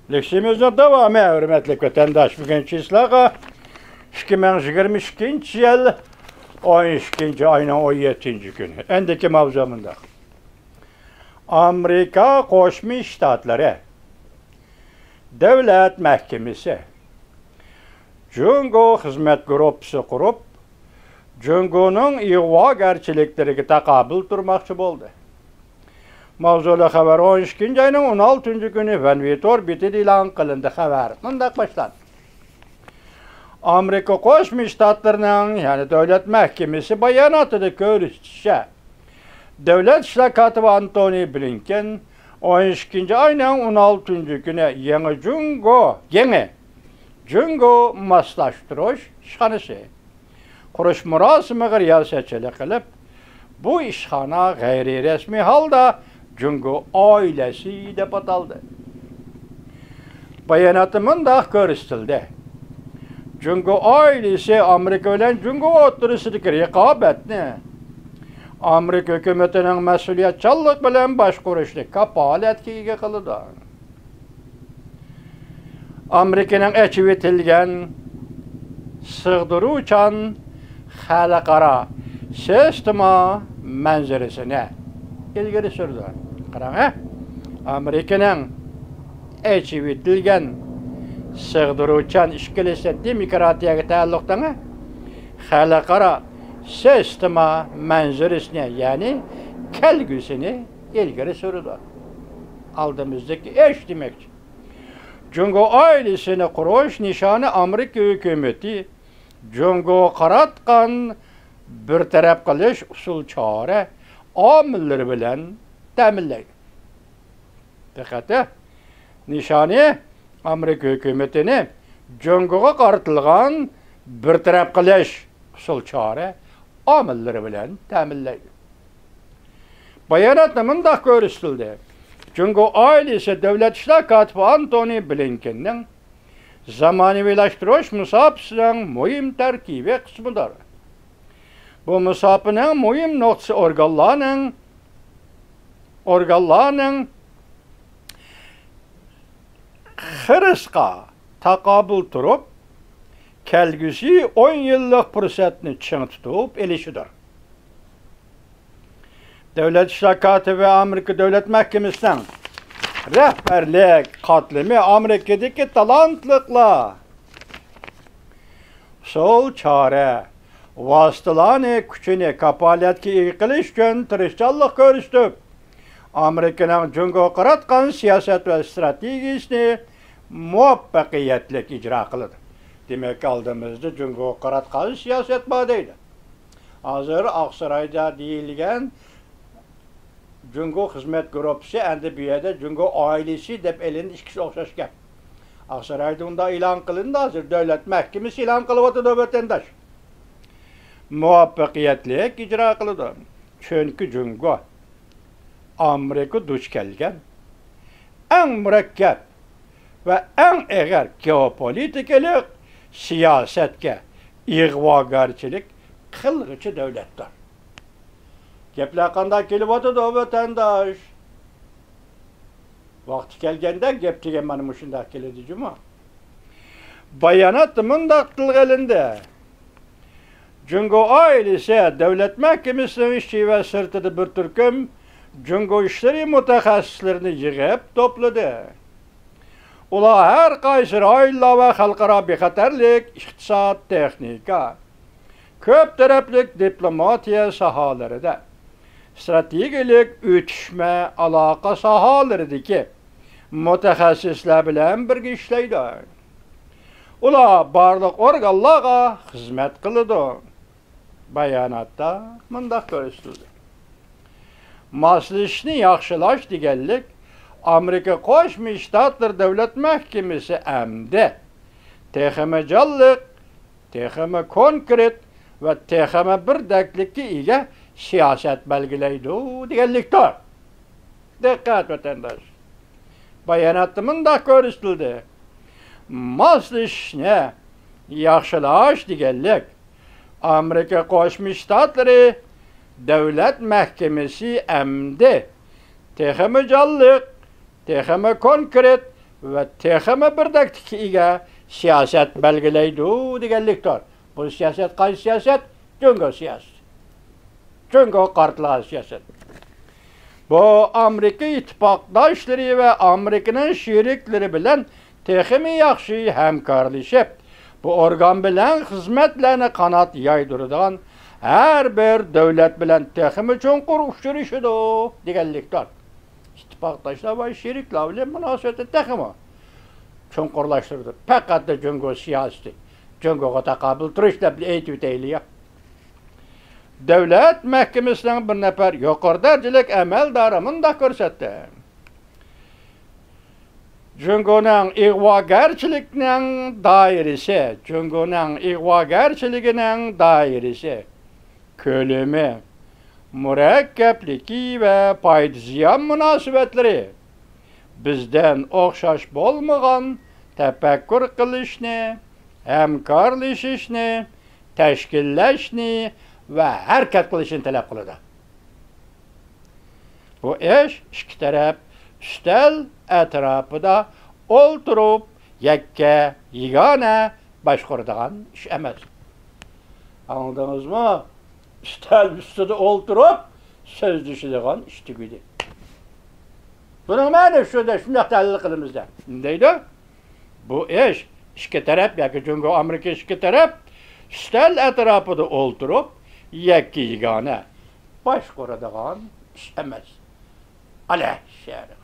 Leksiyamizin devamı, hürmetli vatandaş, bugünkü islaha 2022 yıl 12. ayının 17. günü. Endeki mavzumunda. Amerika Koşmuş Ştatları Devlet Mahkemesi Jungo Hizmet Grupsu kurup Jungo'nun ig'vogarchiliklariga taqobil turmoqchi bo'ldi. Mavzuli xabar 12 ayning 16 günü Vanvitor bitid e'lon qilindi xabar. Mundaq boshlandi. Amerika Qo'shma Shtatlarining, ya'ni Davlat Mahkemasi bayonotida ko'rishicha, Davlat ishlar kotibi Antony Blinken 12 ayning 16 günü yangi Jungo moslashtirish ishxonasi qurish murosimiga riyosachilik qilib, bu ishxona g'ayri rasmiy holda Jungo oilasi deb ataldi. Bayonotda mundaq ko'rsatildi. Jungo oilasi Amerika bilan Jungo o'rtasidagi raqobatni Amerika hukumatining mas'uliyatchanlik bilan boshqarishni kapolatga ega qildi. Amerikaning achib etilgan sig'diruvchan xalqaro sistema manzarasini ilgari surdi. Qarang, Amerikaning achib etilgan sig'diruvchan ishkilisi demokratiyaga taalluqli xalqaro sistema manzarasini, ya'ni kelgusini ilgari surdi. Oldimizdagi ish demakchi. Jungo oilasini qurish nishoni Amerika hukumati Jungo qaratgan bir taraf qilish usul chora omillari bilan ta'minlaydi. Diqqat, nishoni Amerika hukumatini Jungoga qaratilgan bir taraf qilish usul chora omillari bilan ta'minlaydi. Bayonotda mundaq ko'rsatildi. Jungo ailesi Devlet İşler Katibi Antony Blinken'nin zamanaviylashtirish musobaqasining muhim tarkibiy qismidir. Bu musobaqaning muhim nuqtasi organlarning xirisqa taqobil turib, kelgusi 10 yillik fursatni ching tutib elishidir. Devlet İşler Katibi Amerika Devlet Mahkemesi'nin rehberlik katlimi Amerika'daki talantlıkla sol çare vasıtalarını küçüğünü kapaletki yıkılış için tirişçallık görüştük. Amerika'nın Jungo qaratgan siyaset ve stratejisini muvaffaqiyatlik icra kılıdı. Demek aldığımızda Jungo qaratgan siyaset badaydı. Hazır Aksaray'da deyilgen Jungo Hizmet Grupsu endi bu yerda Jungo ailesi deb elinde ikisi o'xshash gap. Aksarayda unda e'lon qilindi, hozir Davlat Mahkemasi e'lon qilyapti vatandosh. Muvaffaqiyatli ijro qildi. Chunki Jungo Amerika duch kelgan eng murakkab va eng og'ir geopolitik siyosatga ig'vogarchilik qilg'uchi davlatdir. Gepler qanday kelyapti vatandosh? Vaqti kelganda gap degan mana shunday keladi juma. Bayonot mundaq qilindi. Jungo ailesi Devlet Mahkemesi'nin işçi ve sırtıda bir turkum Jungo işleri mutaxassislarini yig'ib to'pladi. Ular har qaysi oila va xalqaro bexatarlik, iqtisod, texnika, ko'p taraflik diplomatiya sohalarida stratejik o'tishma aloqa sohalaridagi mutaxassislar bilan birga ishlaydi. Ular barliq organlarga xizmat qiladi. Bayonotda mundaq ko'rsatildi. Maslashni yaxshilash deganlik Amerika Qo'shma Shtatlar Davlat Mahkemasi hamda texnikallik, texnik konkret va texnik birdaklikka ega siyaset belgilaydi deganlikdir. Diqqat vatandosh. Bayonotda mundaq ko'rsatildi. Maslashni yaxshilash deganlik Amerika Qo'shma Shtatlari Davlat Mahkemasi hamda texnikallik, texnik konkret ve texmi birdek ega siyaset belgileydi deganlikdir. Bu siyaset qaysi siyaset? Cungo siyaset. Cungo qartlagan siyaset. Bu Amerika ittifaqdoshları ve Amerikanın şerikleri bilen texmi yaxshi hamkorlashib, bu organ bilen xizmatlarni qanot yaydıradigan her bir devlet bilen texmi chunqur uchrashadi deganlikdir. İttifaqdoshlar ve şeriklar bilen munosabatni texmi chunqurlashtirdi. Faqat da Cungo siyosati. Cungoga taqobil turish deb aytib o'taylik. Devlet mahkemesining bir nafar yuqori darajalik amaldori mundaq ko'rsatdi. Cungoning ig'vogarchiligining doirasi, ko'lami, murakkabligi ve foyda ziyon munosabatlari bizdan o'xshash bo'lmagan tafakkur qilishni, hamkorlashishni, tashkillashni ve harakat qilishni talab qiladi. Bu ish ikki taraf üstel etrafida o'ltirib yakka yagona boshqaradigan ish emas. Anladingizmi? Üstel ustida o'ltirib so'zlashadigan ish tugadi. Buning ma'nosi shuda, shunday tahlil qilamizda. Deydi? Bu ish ikki taraf yoki Cungo Amerika ikki taraf üstel etrafida o'ltirib yakka yagona boshqaradigan ish emas. Ala şer.